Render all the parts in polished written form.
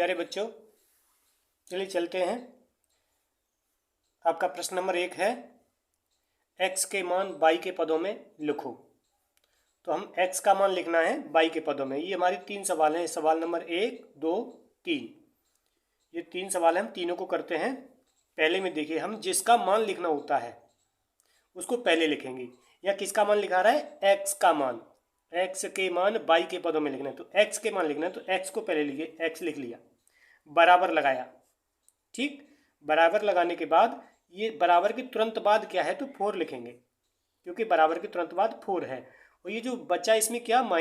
प्यारे बच्चों, चलिए चलते हैं। आपका प्रश्न नंबर 1 है, x के मान y के पदों में लिखो। तो हम x का मान लिखना है y के पदों में। ये हमारे 3 सवाल हैं। सवाल नंबर 1, 2, 3, ये 3 सवाल हम तीनों को करते हैं। पहले में देखिए, हम जिसका मान लिखना होता है उसको पहले लिखेंगे। या किसका मान लिखा रहा है? x का मान। x के मान y के पदों में लिखना है, तो x के मान लिखना है, तो x को पहले लिखिए। x लिख लिया, बराबर लगाया। ठीक, बराबर लगाने के बाद ये बराबर के तुरंत बाद क्या है, तो 4 लिखेंगे, क्योंकि बराबर के तुरंत बाद 4 है। और ये जो बचा इसमें क्या, -y।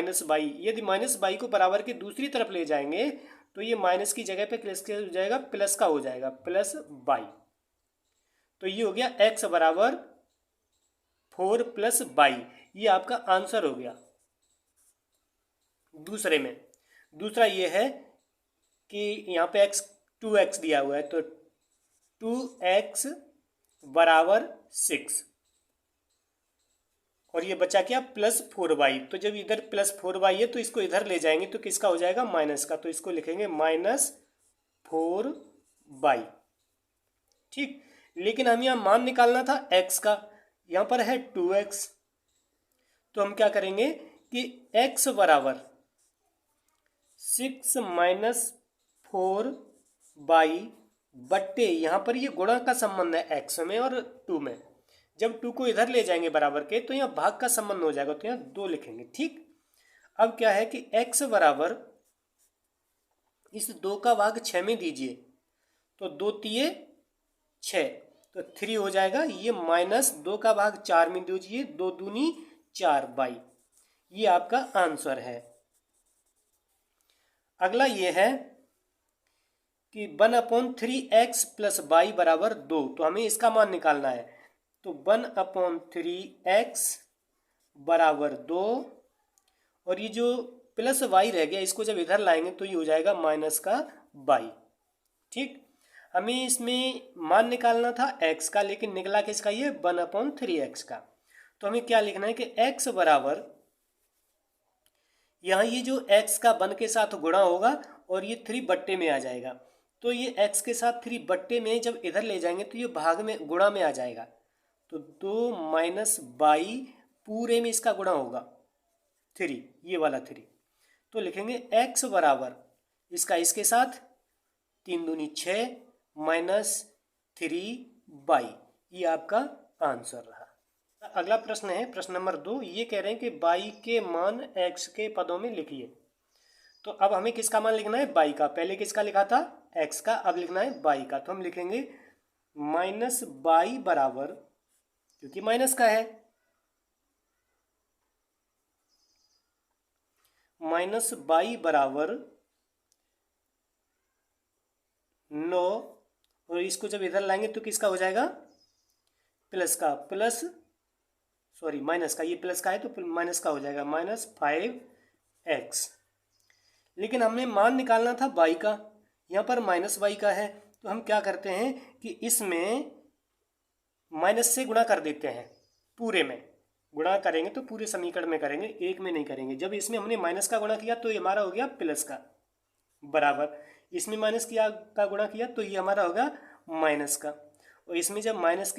यदि -y को बराबर के दूसरी तरफ ले जाएंगे तो ये माइनस की जगह पे प्लस हो जाएगा, प्लस का हो जाएगा, +y। तो ये हो गया x बराबर 4 + y। ये आपका आंसर हो गया। दूसरे में दूसरा ये है कि यहाँ पे 2x दिया हुआ है, तो 2x बराबर 6, और ये बचा क्या, +4y। तो जब इधर +4y है तो इसको इधर ले जाएंगे तो किसका हो जाएगा, माइनस का। तो इसको लिखेंगे -4y। ठीक, लेकिन हम यहाँ मान निकालना था x का, यहाँ पर है 2x। तो हम क्या करेंगे कि x बराबर 6 - 4y बट्टे, यहाँ पर ये गुणा का संबंध है x में और 2 में। जब 2 को इधर ले जाएंगे बराबर के, तो यहाँ भाग का संबंध हो जाएगा, तो यहाँ 2 लिखेंगे। ठीक, अब क्या है कि x बराबर इस 2 का भाग 6 में दीजिए, तो 2 तिये 6, तो 3 हो जाएगा। ये -2 का भाग 4 में दीजिए, 2 दूनी 4y। ये आपका आंसर है। अगला ये है कि 1/3x + y बराबर 2। तो हमें इसका मान निकालना है। तो 1/3x बराबर 2, और ये जो +y रह गया, इसको जब इधर लाएंगे तो ये हो जाएगा -y। ठीक, हमें इसमें मान निकालना था x का, लेकिन निकला किसका, ये 1/3x का। तो हमें क्या लिखना है कि x बराबर, यहाँ ये जो x का 1 के साथ गुणा होगा और ये 3 बट्टे में आ जाएगा। तो ये x के साथ 3 बट्टे में जब इधर ले जाएंगे तो ये भाग में, गुणा में आ जाएगा। तो 2 - y पूरे में इसका गुणा होगा 3, ये वाला 3। तो लिखेंगे x बराबर इसका इसके साथ 3 दूनी 6 -3y। ये आपका आंसर रहा। अगला प्रश्न है, प्रश्न नंबर 2। ये कह रहे हैं कि y के मान x के पदों में लिखिए। तो अब हमें किसका मान लिखना है, y का। पहले किसका लिखा था, x का, अब लिखना है y का। तो हम लिखेंगे -y बराबर, क्योंकि माइनस का है, -y बराबर 9, और इसको जब इधर लाएंगे तो किसका हो जाएगा, प्लस का, माइनस का। ये प्लस का है तो माइनस का हो जाएगा, -5x। लेकिन हमें मान निकालना था y का, यहाँ पर -y का है। तो हम क्या करते हैं कि इसमें माइनस से गुणा कर देते हैं। पूरे में गुणा करेंगे तो पूरे समीकरण में करेंगे, एक में नहीं करेंगे। जब इसमें हमने माइनस का गुणा किया तो ये हमारा हो गया प्लस का, बराबर इसमें माइनस का गुणा किया तो ये हमारा होगा माइनस का। और इसमें जब माइनस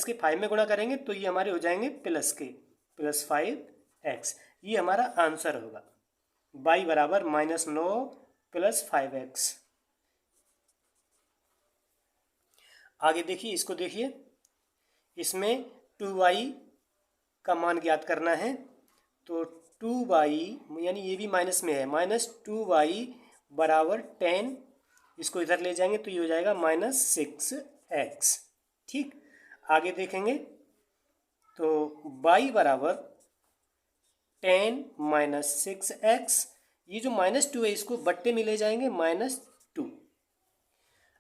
के 5 में गुणा करेंगे तो ये हमारे हो जाएंगे प्लस के, +5x। ये हमारा आंसर होगा। y बराबर -9 + 5x। आगे देखिए, इसको देखिए, इसमें 2y का मान ज्ञात करना है। तो 2y, यानी ये भी माइनस में है, -2y बराबर 10। इसको इधर ले जाएंगे तो ये हो जाएगा -6x। ठीक, आगे देखेंगे तो y बराबर 10 - 6x। ये जो -2 है इसको बट्टे में ले जाएंगे, -2।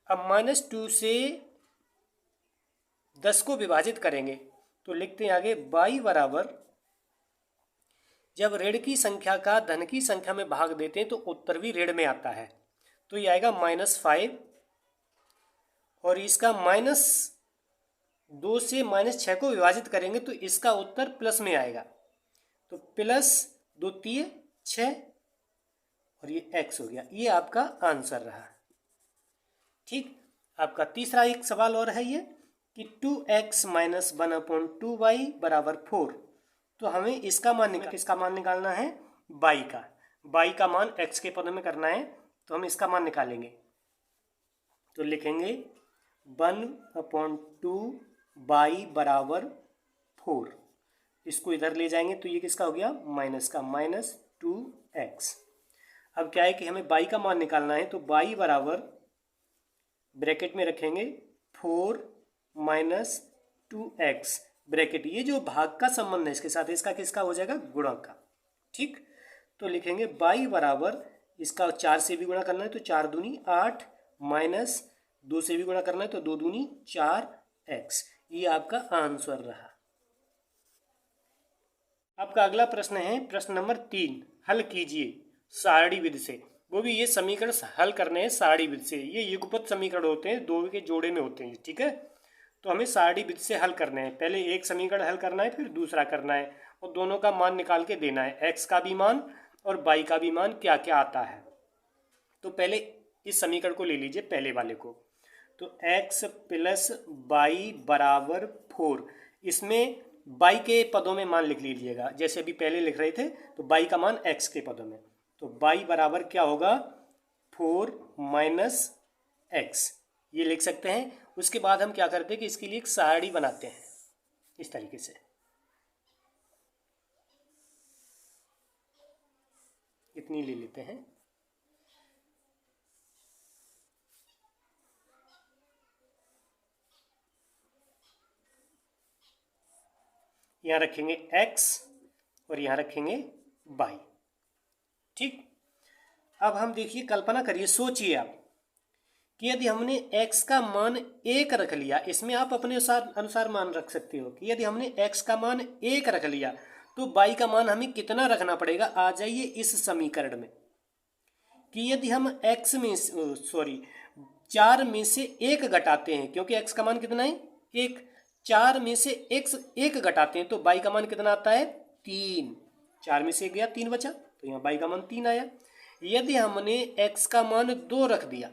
अब -2 से 10 को विभाजित करेंगे तो लिखते हैं आगे, y बराबर, जब ऋण की संख्या का धन की संख्या में भाग देते हैं तो उत्तर भी ऋण में आता है। तो ये आएगा -5, और इसका -2 से -6 को विभाजित करेंगे तो इसका उत्तर प्लस में आएगा। तो +2 × 6, और ये x हो गया। ये आपका आंसर रहा। ठीक, आपका तीसरा एक सवाल और है ये कि 2x माइनस 1/2y बराबर 4। तो हमें इसका मान किसका मान निकालना है? y का। y का मान x के पदों में करना है, तो हम इसका मान निकालेंगे। तो लिखेंगे 1/2y बराबर 4। इसको इधर ले जाएंगे तो ये किसका हो गया? माइनस का, -2x। अब क्या है कि हमें y का मान निकालना है, तो y बराबर ब्रैकेट में रखेंगे 4 माइनस 2x ब्रैकेट। ये जो भाग का संबंध है इसके साथ, इसका किसका हो जाएगा? गुणा का। ठीक, तो लिखेंगे y बराबर, इसका 4 से भी गुणा करना है तो 4 दूनी 8 माइनस 2 से भी गुणा करना है तो 2 दूनी 4x। ये आपका आंसर रहा। आपका अगला प्रश्न है प्रश्न नंबर 3। हल कीजिए सारणी विधि से। वो भी ये समीकरण हल करने हैं सारणी विधि से। ये युगपत समीकरण होते हैं, दो के जोड़े में होते हैं। ठीक है, तो हमें सारणी विधि से हल करने हैं। पहले एक समीकरण हल करना है, फिर दूसरा करना है, और दोनों का मान निकाल के देना है। x का भी मान और y का भी मान क्या क्या आता है। तो पहले इस समीकरण को ले लीजिए, पहले वाले को। तो x प्लस y बराबर 4। इसमें y के पदों में मान लिख लीजिएगा, जैसे अभी पहले लिख रहे थे। तो y का मान x के पदों में, तो y बराबर क्या होगा? 4 माइनस x, ये लिख सकते हैं। उसके बाद हम क्या करते हैं कि इसके लिए एक सारणी बनाते हैं इस तरीके से। इतनी ले लेते हैं। यहाँ रखेंगे x और यहाँ रखेंगे y। ठीक, अब हम देखिए, कल्पना करिए, सोचिए आप कि यदि हमने x का मान 1 रख लिया, इसमें आप अपने अनुसार मान रख सकते हो कि यदि हमने x का मान 1 रख लिया तो y का मान हमें कितना रखना पड़ेगा। आ जाइए इस समीकरण में कि यदि हम x में 4 में से 1 घटाते हैं, क्योंकि x का मान कितना है? 1। 4 में से एक घटाते हैं तो y का मान कितना आता है? 3। 4 में से 1 गया, 3 बचा, तो यहाँ y का मान 3 आया। यदि हमने x का मान 2 रख दिया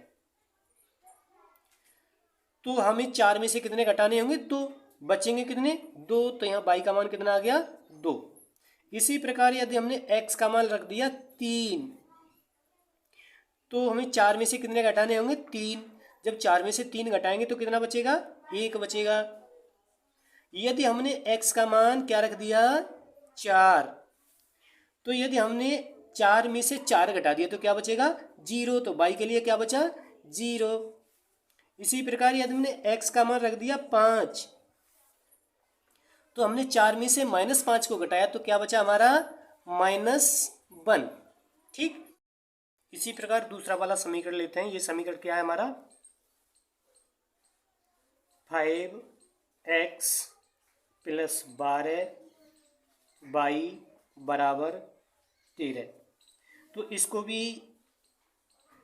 तो हमें 4 में से कितने घटाने होंगे? 2। बचेंगे कितने? 2, तो यहाँ y का मान कितना आ गया? 2। इसी प्रकार यदि हमने x का मान रख दिया 3 तो हमें 4 में से कितने घटाने होंगे? 3। जब 4 में से 3 घटाएंगे तो कितना बचेगा? 1 बचेगा। यदि हमने x का मान क्या रख दिया? 4, तो यदि हमने 4 में से 4 घटा दिया तो क्या बचेगा? 0, तो y के लिए क्या बचा? 0। इसी प्रकार यदि हमने x का मान रख दिया 5, तो हमने 4 में से -5 को घटाया तो क्या बचा हमारा? -1। ठीक, इसी प्रकार दूसरा वाला समीकरण लेते हैं। ये समीकरण क्या है हमारा? 5x प्लस 12y बराबर 13। तो इसको भी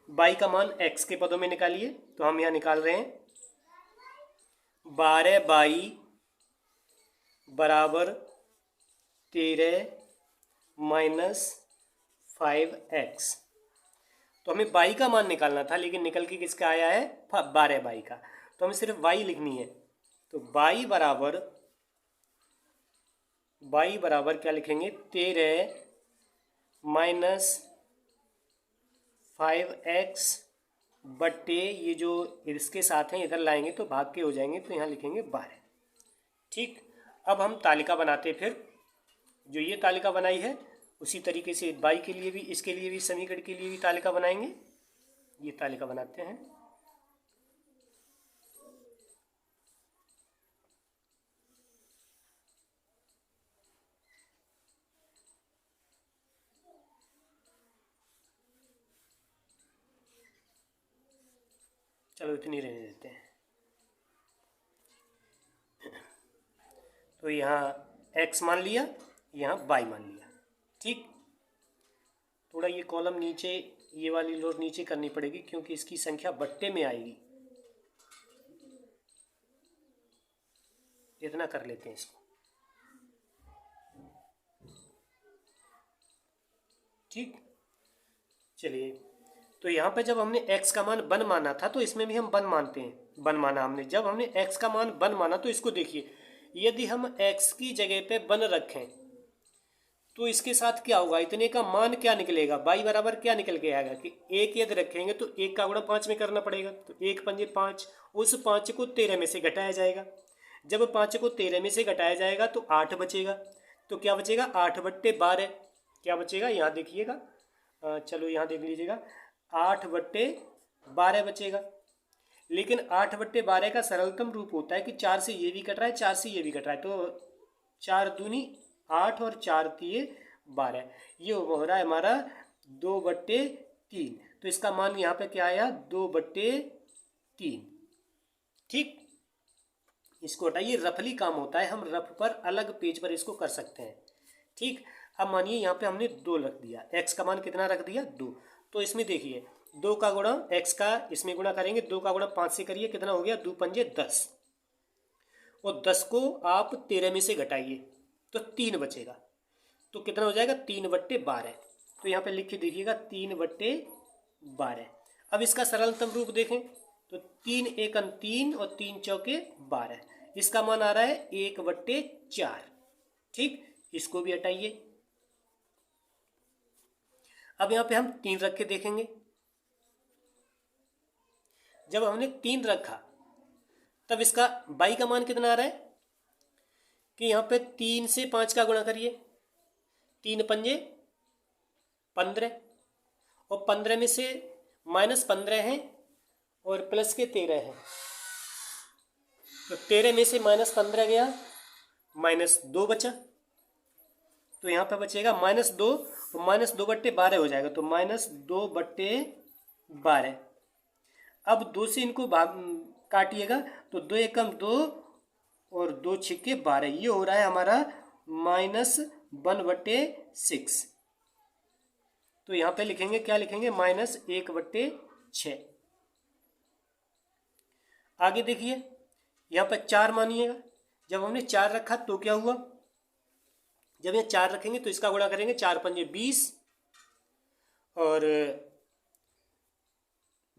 y का मान x के पदों में निकालिए। तो हम यहाँ निकाल रहे हैं 12y बराबर 13 माइनस 5x। तो हमें y का मान निकालना था, लेकिन निकल के किसका आया है? 12y का। तो हमें सिर्फ y लिखनी है। तो y बराबर क्या लिखेंगे? 13 माइनस 5x बट्टे, ये जो इसके साथ हैं इधर लाएंगे तो भाग के हो जाएंगे, तो यहाँ लिखेंगे 12। ठीक, अब हम तालिका बनाते हैं। फिर जो ये तालिका बनाई है उसी तरीके से y के लिए भी, इसके लिए भी, समीकरण के लिए भी तालिका बनाएंगे। ये तालिका बनाते हैं। चलो इतनी रहने देते हैं। तो यहाँ x मान लिया, यहाँ y मान लिया। ठीक, थोड़ा ये कॉलम नीचे, ये वाली रो नीचे करनी पड़ेगी क्योंकि इसकी संख्या बट्टे में आएगी। इतना कर लेते हैं इसको। ठीक, चलिए, तो यहाँ पे जब हमने x का मान 1 माना था तो इसमें भी हम 1 मानते हैं, 1 माना हमने। जब हमने x का मान 1 माना तो इसको देखिए, यदि हम x की जगह पे 1 रखें तो इसके साथ क्या होगा, इतने का मान क्या निकलेगा, y बराबर क्या निकल के आएगा कि 1 यदि रखेंगे तो 1 का गुणा 5 में करना पड़ेगा, तो 1 पंजे 5, उस 5 को 13 में से घटाया जाएगा। जब 5 को 13 में से घटाया जाएगा तो 8 बचेगा। तो क्या बचेगा, 8/12 क्या बचेगा, यहाँ देखिएगा, चलो यहाँ देख लीजिएगा, 8/12 बचेगा। लेकिन 8/12 का सरलतम रूप होता है कि 4 से ये भी कट रहा है, 4 से ये भी कट रहा है, तो 4 दूनी 8 और 4 तिये 12, ये हो रहा है हमारा 2/3। तो इसका मान यहाँ पे क्या आया, 2/3। ठीक, इसको हटाइए, रफली काम होता है, हम रफ पर अलग पेज पर इसको कर सकते हैं। ठीक, अब मानिए यहाँ पे हमने 2 रख दिया, x का मान कितना रख दिया, 2। तो इसमें देखिए 2 का गुणा x का इसमें गुणा करेंगे, 2 का गुणा 5 से करिए, कितना हो गया, 2 पंजे 10, और 10 को आप 13 में से घटाइए तो 3 बचेगा। तो कितना हो जाएगा, 3/12। तो यहाँ पे लिख के देखिएगा 3/12। अब इसका सरलतम रूप देखें तो 3 एकम 3 और 3 चौके 12, इसका मान आ रहा है 1/4। ठीक, इसको भी हटाइए। अब यहाँ पे हम 3 रख के देखेंगे। जब हमने 3 रखा तब इसका y का मान कितना आ रहा है कि यहाँ पे 3 से 5 का गुणा करिए, 3 पंजे 15, और 15 में से -15 है और प्लस के 13 है, तो 13 में से -15 गया, -2 बचा। तो यहाँ पे बचेगा -2, तो -2/12 हो जाएगा, तो -2/12। अब 2 से इनको भाग काटिएगा तो 2 एकम 2 और 2 छिक्के 12, ये हो रहा है हमारा -1/6। तो यहाँ पे लिखेंगे, क्या लिखेंगे, -1/6। आगे देखिए, यहाँ पर 4 मानिएगा। जब हमने 4 रखा तो क्या हुआ, जब ये 4 रखेंगे तो इसका गुणा करेंगे, 4 पंजे 20, और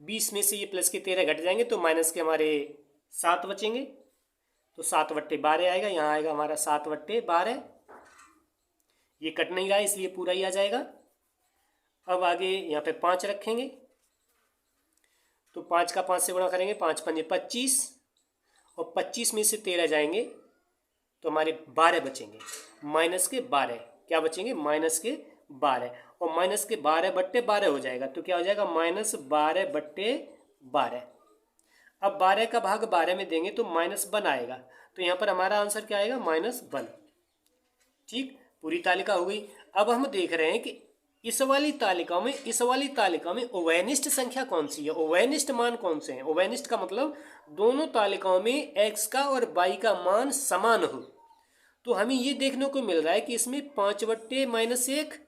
20 में से ये प्लस के 13 घट जाएंगे तो माइनस के हमारे 7 बचेंगे, तो 7/12 आएगा, यहाँ आएगा हमारा 7/12। ये कट नहीं रहा है इसलिए पूरा ही आ जाएगा। अब आगे यहाँ पे 5 रखेंगे तो 5 का 5 से गुणा करेंगे, 5 पंजे 25, और 25 में से 13 जाएंगे तो हमारे 12 बचेंगे, -12। क्या बचेंगे, -12, और -12/12 हो जाएगा, तो क्या हो जाएगा, -12/12। अब 12 का भाग 12 में देंगे तो -1 आएगा, तो यहाँ पर हमारा आंसर क्या आएगा, -1। ठीक, पूरी तालिका हो गई। अब हम देख रहे हैं कि इस वाली तालिका में ओवेनिस्ट संख्या कौन सी है, ओवेनिस्ट मान कौन से हैं। ओवेनिस्ट का मतलब दोनों तालिकाओं में x का और y का मान समान हो। तो हमें ये देखने को मिल रहा है कि इसमें 5/-1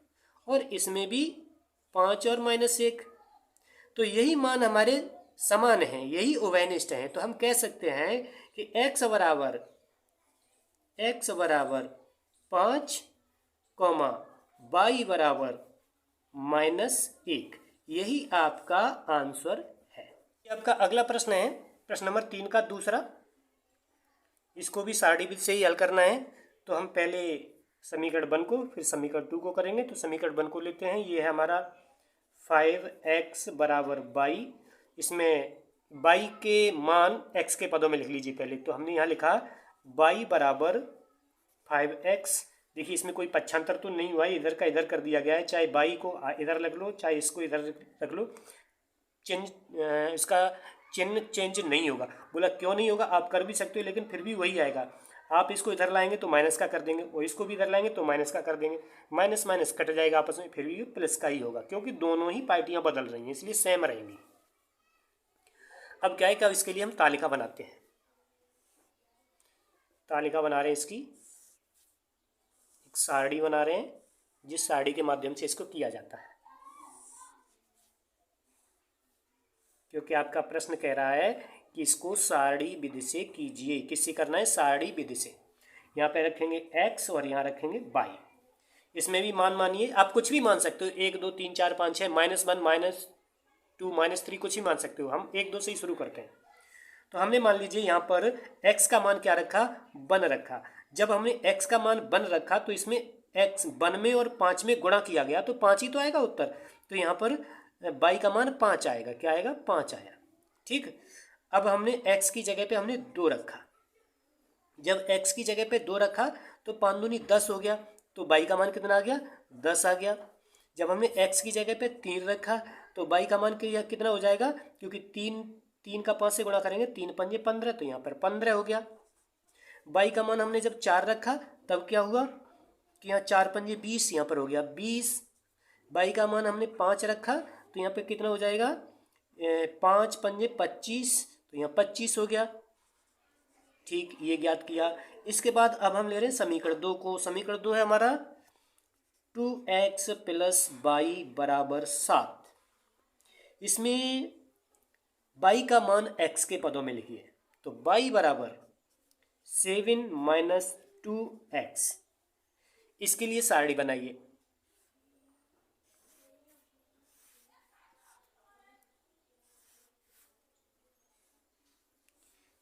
और इसमें भी 5 और -1, तो यही मान हमारे समान हैं, यही ओवेनिस्ट हैं। तो हम कह सकते हैं कि x बराबर 5, y बराबर -1, यही आपका आंसर है। ये आपका अगला प्रश्न है, प्रश्न नंबर 3 का दूसरा। इसको भी सारणी विधि से ही हल करना है। तो हम पहले समीकरण 1 को, फिर समीकरण 2 को करेंगे। तो समीकरण 1 को लेते हैं, ये है हमारा 5x बराबर y। इसमें y के मान x के पदों में लिख लीजिए पहले। तो हमने यहाँ लिखा y बराबर 5x। देखिए इसमें कोई पक्षांतर तो नहीं हुआ है, इधर का इधर कर दिया गया है, चाहे y को इधर रख लो चाहे इसको इधर रख लो, इसका चिन्ह चेंज नहीं होगा। बोला क्यों नहीं होगा, आप कर भी सकते हो लेकिन फिर भी वही आएगा। आप इसको इधर लाएंगे तो माइनस का कर देंगे, और इसको भी इधर लाएंगे तो माइनस का कर देंगे, माइनस माइनस कट जाएगा आपस में, फिर भी प्लस का ही होगा, क्योंकि दोनों ही पार्टियां बदल रही हैं इसलिए सेम रहेंगी। अब क्या है कि अब इसके लिए हम तालिका बनाते हैं। तालिका बना रहे हैं, इसकी एक सारणी बना रहे हैं, जिस सारणी के माध्यम से इसको किया जाता है। क्योंकि आपका प्रश्न कह रहा है कि इसको सारणी विधि से कीजिए। किससे करना है, सारणी विधि से। यहाँ पे रखेंगे x और यहाँ रखेंगे y। इसमें भी मान मानिए, आप कुछ भी मान सकते हो, 1 2 3 4 5 6, -1 -2 -3 कुछ ही मान सकते हो। हम 1 2 से ही शुरू करते हैं। तो हमने मान लीजिए यहाँ पर x का मान क्या रखा, 1 रखा। जब हमने x का मान 1 रखा तो इसमें x 1 में और 5 में गुणा किया गया तो 5 ही तो आएगा उत्तर। तो यहाँ पर y का मान 5 आएगा। क्या आएगा, 5 आया। ठीक, अब हमने x की जगह पे हमने 2 रखा। जब x की जगह पे 2 रखा तो 5 दूनी 10 हो गया, तो y का मान कितना आ गया, 10 आ गया। जब हमने x की जगह पे 3 रखा तो y का मान कितना हो जाएगा, क्योंकि 3 का 5 से गुणा करेंगे, 3 पंजे 15, तो यहाँ पर 15 हो गया। y का मान हमने जब 4 रखा तब क्या हुआ कि यहाँ 4 पंजे 20, यहाँ पर हो गया 20। y का मान हमने 5 रखा तो यहाँ पे कितना हो जाएगा, 5 पंजे 25, तो यहाँ 25 हो गया। ठीक, ये ज्ञात किया। इसके बाद अब हम ले रहे हैं समीकरण 2 को। समीकरण 2 है हमारा 2x + y = 7। इसमें y का मान x के पदों में लिखिए। तो y = 7 - 2x। इसके लिए सारणी बनाइए।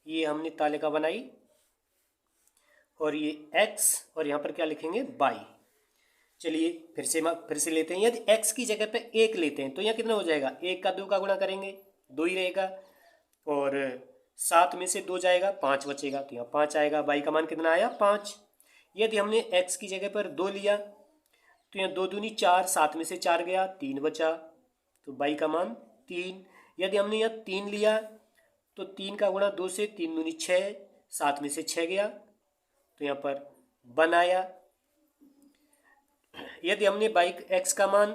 ये हमने तालिका बनाई और ये x और यहाँ पर क्या लिखेंगे, y। चलिए फिर से लेते हैं। यदि x की जगह पे 1 लेते हैं तो यहाँ कितना हो जाएगा, 1 का 2 का गुणा करेंगे 2 ही रहेगा, और 7 में से 2 जाएगा, 5 बचेगा, तो यहाँ 5 आएगा। y का मान कितना आया, 5। यदि हमने x की जगह पर 2 लिया तो यहाँ 2 दूनी 4, 7 में से 4 गया, 3 बचा, तो y का मान 3। यदि हमने यहाँ 3 लिया तो 3 का गुणा 2 से, 3 दूनी 6, 7 में से 6 गया, तो यहाँ पर 1 आया। यदि हमने x का मान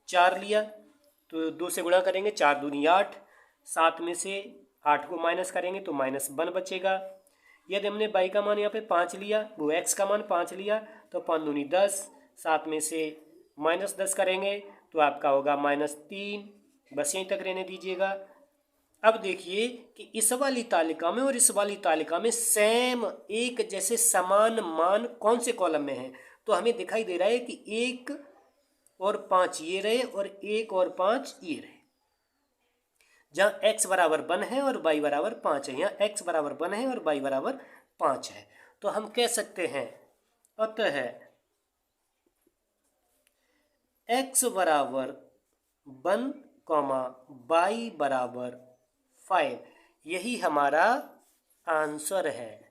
4 लिया तो 2 से गुणा करेंगे, 4 दूनी 8, 7 में से 8 को माइनस करेंगे तो -1 बचेगा। यदि हमने y का मान यहाँ पे 5 लिया, वो x का मान 5 लिया, तो 5 दूनी 10, 7 में से -10 करेंगे तो आपका होगा -3। बस यहीं तक रहने दीजिएगा। अब देखिए कि इस वाली तालिका में और इस वाली तालिका में सेम एक जैसे समान मान कौन से कॉलम में है। तो हमें दिखाई दे रहा है कि 1 और 5 ये रहे और 1 और 5 ये रहे। जहाँ x = 1 है और y = 5 है, यहाँ x = 1 है और y = 5 है। तो हम कह सकते हैं अतः x = 1, y = 5, यही हमारा आंसर है।